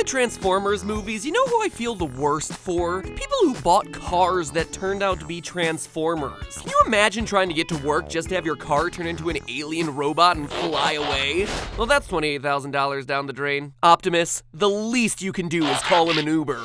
Transformers movies, you know who I feel the worst for? People who bought cars that turned out to be Transformers. Can you imagine trying to get to work just to have your car turn into an alien robot and fly away? Well, that's $28,000 down the drain. Optimus, the least you can do is call him an Uber.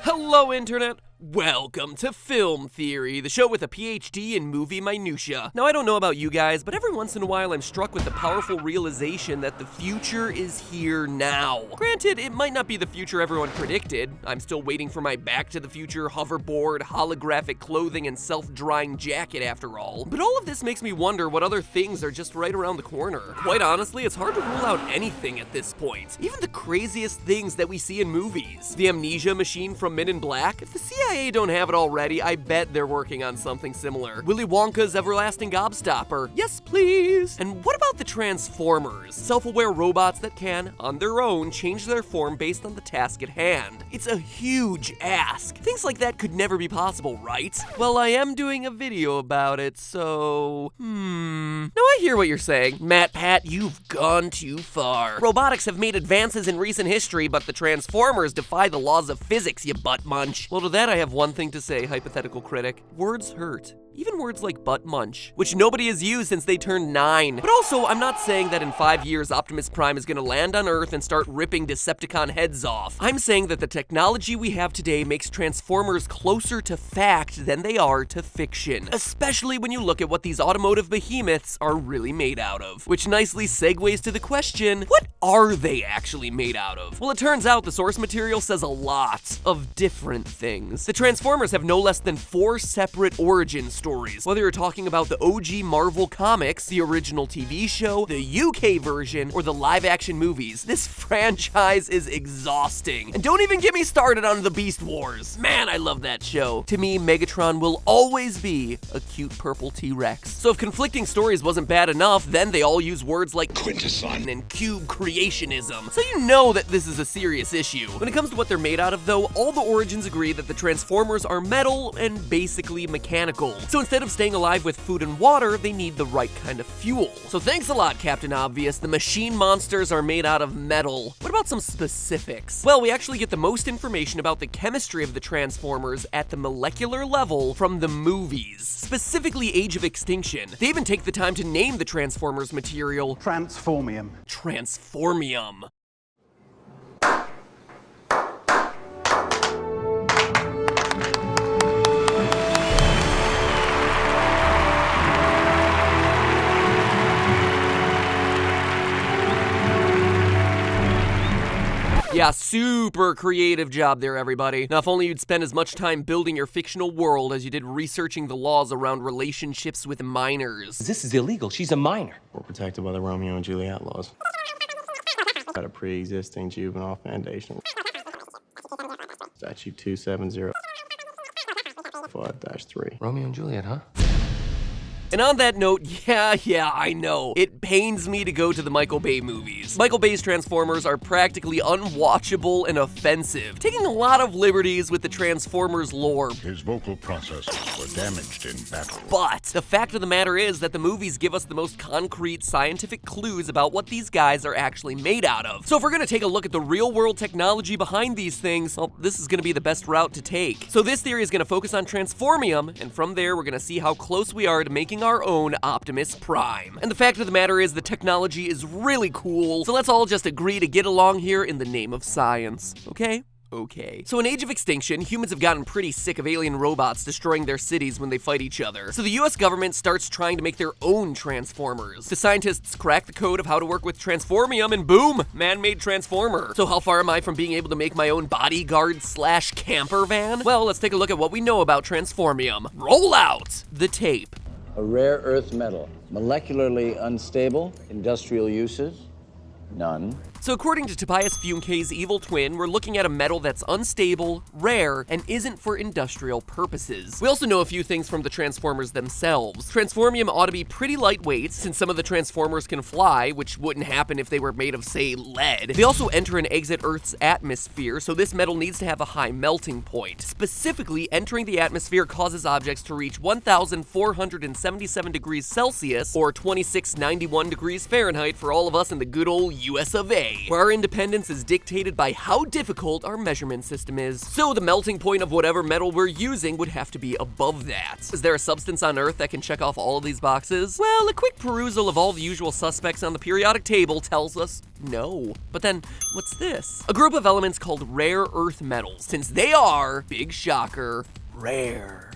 Hello, Internet. Welcome to Film Theory, the show with a PhD in movie minutia. Now, I don't know about you guys, but every once in a while I'm struck with the powerful realization that the future is here now. Granted, it might not be the future everyone predicted. I'm still waiting for my Back to the Future hoverboard, holographic clothing, and self-drying jacket after all. But all of this makes me wonder what other things are just right around the corner. Quite honestly, it's hard to rule out anything at this point. Even the craziest things that we see in movies. The amnesia machine from Men in Black? If the CIA don't have it already, I bet they're working on something similar. Willy Wonka's everlasting gobstopper. Yes, please. And what about the Transformers? Self-aware robots that can, on their own, change their form based on the task at hand. It's a huge ask. Things like that could never be possible, right? Well, I am doing a video about it, so... Now I hear what you're saying. Matt Pat, you've gone too far. Robotics have made advances in recent history, but the Transformers defy the laws of physics, you butt munch. Well, to that I have one thing to say, hypothetical critic. Words hurt. Even words like butt munch, which nobody has used since they turned 9. But also, I'm not saying that in 5 years Optimus Prime is gonna land on Earth and start ripping Decepticon heads off. I'm saying that the technology we have today makes Transformers closer to fact than they are to fiction. Especially when you look at what these automotive behemoths are really made out of. Which nicely segues to the question, what are they actually made out of? Well, it turns out the source material says a lot of different things. The Transformers have no less than 4 separate origin stories. Whether you're talking about the OG Marvel comics, the original TV show, the UK version, or the live-action movies, this franchise is exhausting. And don't even get me started on the Beast Wars. Man, I love that show. To me, Megatron will always be a cute purple T-Rex. So if conflicting stories wasn't bad enough, then they all use words like quintesson and cube creationism. So you know that this is a serious issue. When it comes to what they're made out of though, all the origins agree that the Transformers are metal and basically mechanical. So instead of staying alive with food and water, they need the right kind of fuel. So thanks a lot, Captain Obvious. The machine monsters are made out of metal. What about some specifics? Well, we actually get the most information about the chemistry of the Transformers at the molecular level from the movies, specifically Age of Extinction. They even take the time to name the Transformers material transformium. Transformium. Yeah, super creative job there, everybody. Now, if only you'd spend as much time building your fictional world as you did researching the laws around relationships with minors. This is illegal. She's a minor. We're protected by the Romeo and Juliet laws. Got a pre-existing juvenile foundation. Statute 270-5-3. Romeo and Juliet, huh? And on that note, yeah, I know. It pains me to go to the Michael Bay movies. Michael Bay's Transformers are practically unwatchable and offensive, taking a lot of liberties with the Transformers lore. His vocal processes were damaged in battle. But the fact of the matter is that the movies give us the most concrete scientific clues about what these guys are actually made out of. So if we're gonna take a look at the real world technology behind these things, well, this is gonna be the best route to take. So this theory is gonna focus on transformium, and from there we're gonna see how close we are to making our own Optimus Prime. And the fact of the matter is the technology is really cool, so let's all just agree to get along here in the name of science, okay? Okay. So in Age of Extinction, humans have gotten pretty sick of alien robots destroying their cities when they fight each other. So the US government starts trying to make their own Transformers. The scientists crack the code of how to work with transformium and boom, man-made Transformer. So how far am I from being able to make my own bodyguard / camper van? Well, let's take a look at what we know about transformium. Roll out the tape. A rare earth metal, molecularly unstable, industrial uses, none. So according to Tobias Funke's evil twin, we're looking at a metal that's unstable, rare, and isn't for industrial purposes. We also know a few things from the Transformers themselves. Transformium ought to be pretty lightweight, since some of the Transformers can fly, which wouldn't happen if they were made of, say, lead. They also enter and exit Earth's atmosphere, so this metal needs to have a high melting point. Specifically, entering the atmosphere causes objects to reach 1,477 degrees Celsius, or 2691 degrees Fahrenheit for all of us in the good old US of A, where our independence is dictated by how difficult our measurement system is. So the melting point of whatever metal we're using would have to be above that. Is there a substance on Earth that can check off all of these boxes? Well, a quick perusal of all the usual suspects on the periodic table tells us no. But then, what's this? A group of elements called rare earth metals, since they are, big shocker, rare.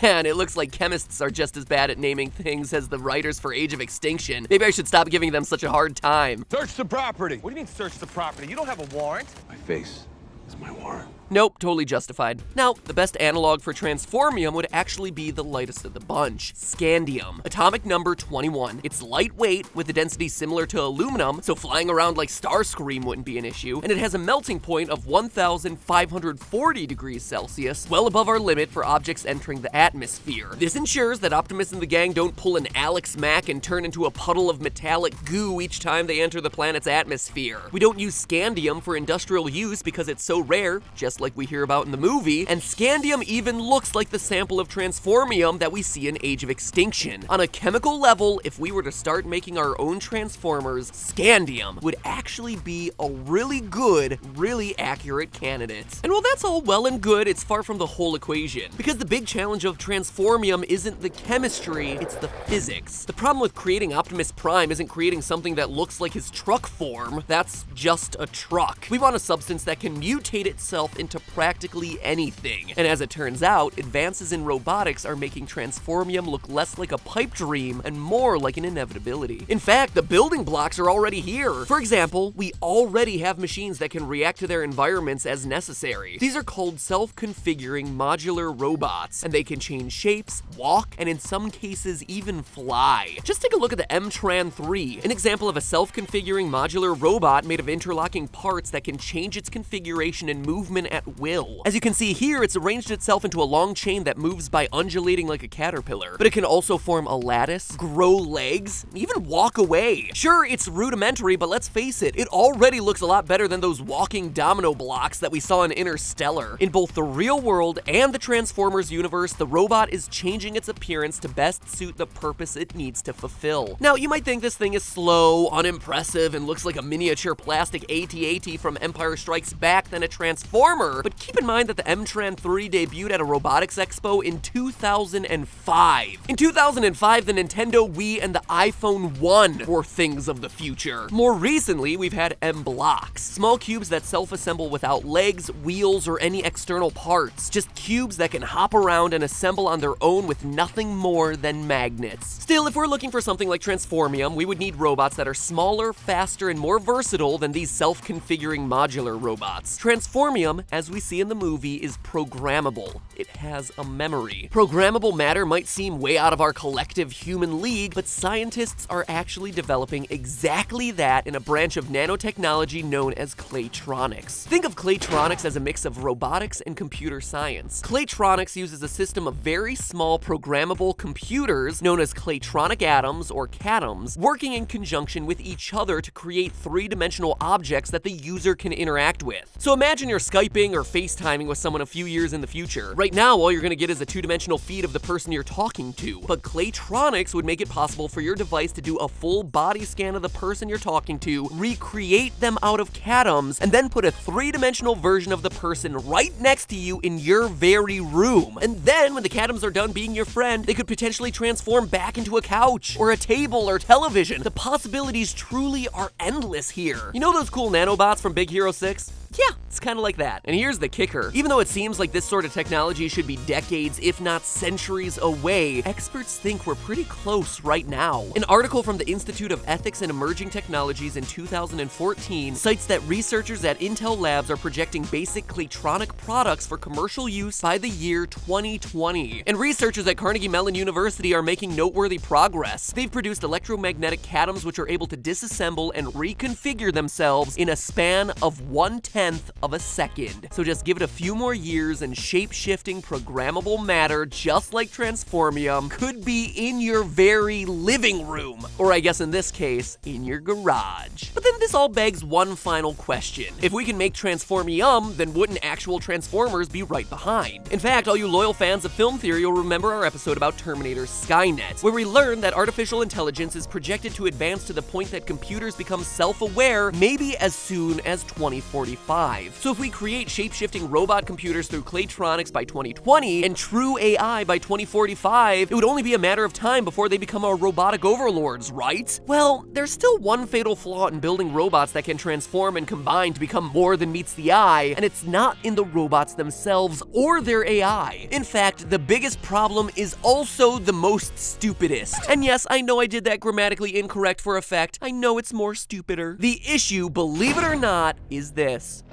Man, it looks like chemists are just as bad at naming things as the writers for Age of Extinction. Maybe I should stop giving them such a hard time. Search the property. What do you mean search the property? You don't have a warrant. My face is my warrant. Nope, totally justified. Now, the best analog for transformium would actually be the lightest of the bunch, scandium. Atomic number 21. It's lightweight with a density similar to aluminum, so flying around like Starscream wouldn't be an issue, and it has a melting point of 1,540 degrees Celsius, well above our limit for objects entering the atmosphere. This ensures that Optimus and the gang don't pull an Alex Mack and turn into a puddle of metallic goo each time they enter the planet's atmosphere. We don't use scandium for industrial use because it's so rare, just like we hear about in the movie, and scandium even looks like the sample of transformium that we see in Age of Extinction. On a chemical level, if we were to start making our own Transformers, scandium would actually be a really good, really accurate candidate. And while that's all well and good, it's far from the whole equation, because the big challenge of transformium isn't the chemistry, it's the physics. The problem with creating Optimus Prime isn't creating something that looks like his truck form, that's just a truck. We want a substance that can mutate itself into practically anything. And as it turns out, advances in robotics are making transformium look less like a pipe dream and more like an inevitability. In fact, the building blocks are already here. For example, we already have machines that can react to their environments as necessary. These are called self-configuring modular robots, and they can change shapes, walk, and in some cases even fly. Just take a look at the M-Tran 3, an example of a self-configuring modular robot made of interlocking parts that can change its configuration and movement at will. As you can see here, it's arranged itself into a long chain that moves by undulating like a caterpillar, but it can also form a lattice, grow legs, even walk away. Sure, it's rudimentary, but let's face it, it already looks a lot better than those walking domino blocks that we saw in Interstellar. In both the real world and the Transformers universe, the robot is changing its appearance to best suit the purpose it needs to fulfill. Now, you might think this thing is slow, unimpressive, and looks like a miniature plastic AT-AT from Empire Strikes Back than a Transformer, but keep in mind that the M-Tran 3 debuted at a robotics expo in 2005. In 2005, the Nintendo Wii and the iPhone 1 were things of the future. More recently, we've had M-Blocks, small cubes that self-assemble without legs, wheels, or any external parts. Just cubes that can hop around and assemble on their own with nothing more than magnets. Still, if we're looking for something like Transformium, we would need robots that are smaller, faster, and more versatile than these self-configuring modular robots. Transformium, as we see in the movie, is programmable. It has a memory. Programmable matter might seem way out of our collective human league, but scientists are actually developing exactly that in a branch of nanotechnology known as claytronics. Think of claytronics as a mix of robotics and computer science. Claytronics uses a system of very small programmable computers known as claytronic atoms or catoms, working in conjunction with each other to create three-dimensional objects that the user can interact with. So imagine you're Skyping or FaceTiming with someone a few years in the future. Right now, all you're gonna get is a two-dimensional feed of the person you're talking to, but claytronics would make it possible for your device to do a full body scan of the person you're talking to, recreate them out of catoms, and then put a three-dimensional version of the person right next to you in your very room. And then, when the catoms are done being your friend, they could potentially transform back into a couch, or a table, or television. The possibilities truly are endless here. You know those cool nanobots from Big Hero 6? Yeah, it's kind of like that. And here's the kicker. Even though it seems like this sort of technology should be decades, if not centuries away, experts think we're pretty close right now. An article from the Institute of Ethics and Emerging Technologies in 2014 cites that researchers at Intel Labs are projecting basic Claytronic products for commercial use by the year 2020. And researchers at Carnegie Mellon University are making noteworthy progress. They've produced electromagnetic catoms which are able to disassemble and reconfigure themselves in a span of 1/10 of a second. So just give it a few more years and shape-shifting programmable matter, just like transformium, could be in your very living room. Or I guess in this case, in your garage. But then this all begs one final question. If we can make transformium, then wouldn't actual Transformers be right behind? In fact, all you loyal fans of film theory will remember our episode about Terminator Skynet, where we learned that artificial intelligence is projected to advance to the point that computers become self-aware maybe as soon as 2045. So if we create shape-shifting robot computers through Claytronics by 2020 and true AI by 2045, it would only be a matter of time before they become our robotic overlords, right? Well, there's still one fatal flaw in building robots that can transform and combine to become more than meets the eye, and it's not in the robots themselves or their AI. In fact, the biggest problem is also the most stupidest. And yes, I know I did that grammatically incorrect for effect. I know it's more stupider. The issue, believe it or not, is this.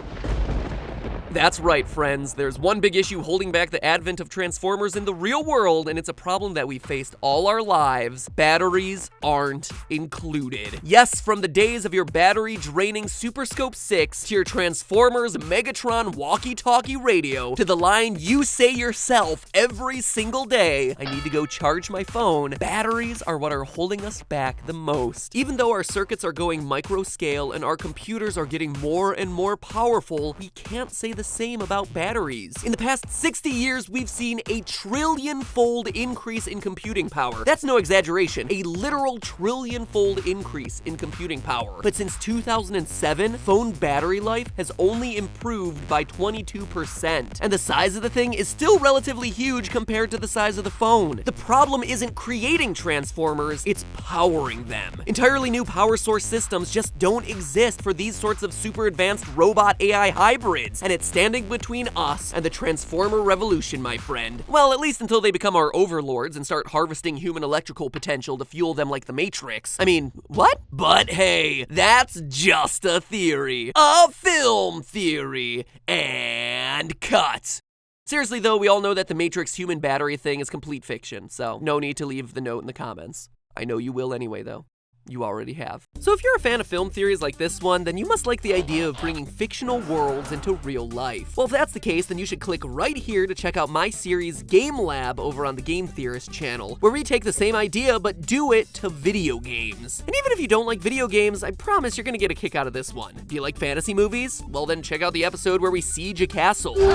That's right, friends. There's one big issue holding back the advent of Transformers in the real world, and it's a problem that we've faced all our lives. Batteries aren't included. Yes, from the days of your battery-draining Super Scope 6 to your Transformers Megatron walkie-talkie radio to the line you say yourself every single day, I need to go charge my phone, batteries are what are holding us back the most. Even though our circuits are going micro-scale and our computers are getting more and more powerful, we can't say the same about batteries. In the past 60 years, we've seen a trillion-fold increase in computing power. That's no exaggeration, a literal trillion-fold increase in computing power. But since 2007, phone battery life has only improved by 22%. And the size of the thing is still relatively huge compared to the size of the phone. The problem isn't creating Transformers, it's powering them. Entirely new power source systems just don't exist for these sorts of super advanced robot AI hybrids, and it's standing between us and the Transformer revolution, my friend. Well, at least until they become our overlords and start harvesting human electrical potential to fuel them like the Matrix. I mean, what? But hey, that's just a theory. A film theory. And cut. Seriously though, we all know that the Matrix human battery thing is complete fiction, so no need to leave the note in the comments. I know you will anyway though. You already have. So if you're a fan of film theories like this one, then you must like the idea of bringing fictional worlds into real life. Well, if that's the case, then you should click right here to check out my series Game Lab over on the Game Theorists channel, where we take the same idea but do it to video games. And even if you don't like video games, I promise you're gonna get a kick out of this one. Do you like fantasy movies? Well then check out the episode where we siege a castle. For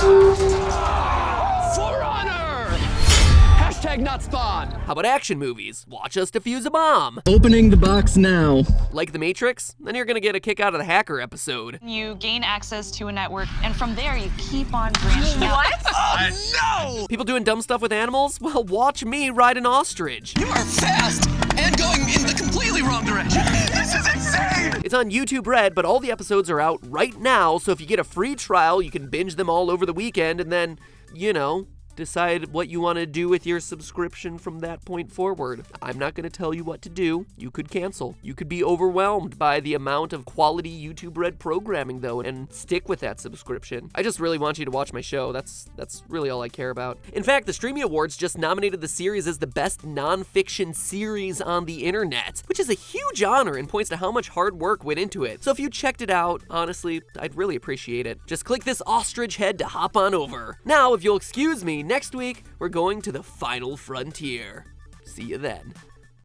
honor! Hashtag not spawn. How about action movies? Watch us defuse a bomb. Opening the box now. Like The Matrix? Then you're gonna get a kick out of the hacker episode. You gain access to a network, and from there you keep on branching out. What? Oh, no! People doing dumb stuff with animals? Well, watch me ride an ostrich. You are fast and going in the completely wrong direction. This is insane! It's on YouTube Red, but all the episodes are out right now, so if you get a free trial, you can binge them all over the weekend and then, you know, decide what you want to do with your subscription from that point forward. I'm not going to tell you what to do. You could cancel. You could be overwhelmed by the amount of quality YouTube Red programming, though, and stick with that subscription. I just really want you to watch my show. That's really all I care about. In fact, the Streamy Awards just nominated the series as the best nonfiction series on the internet, which is a huge honor and points to how much hard work went into it. So if you checked it out, honestly, I'd really appreciate it. Just click this ostrich head to hop on over. Now, if you'll excuse me, next week, we're going to the final frontier. See you then.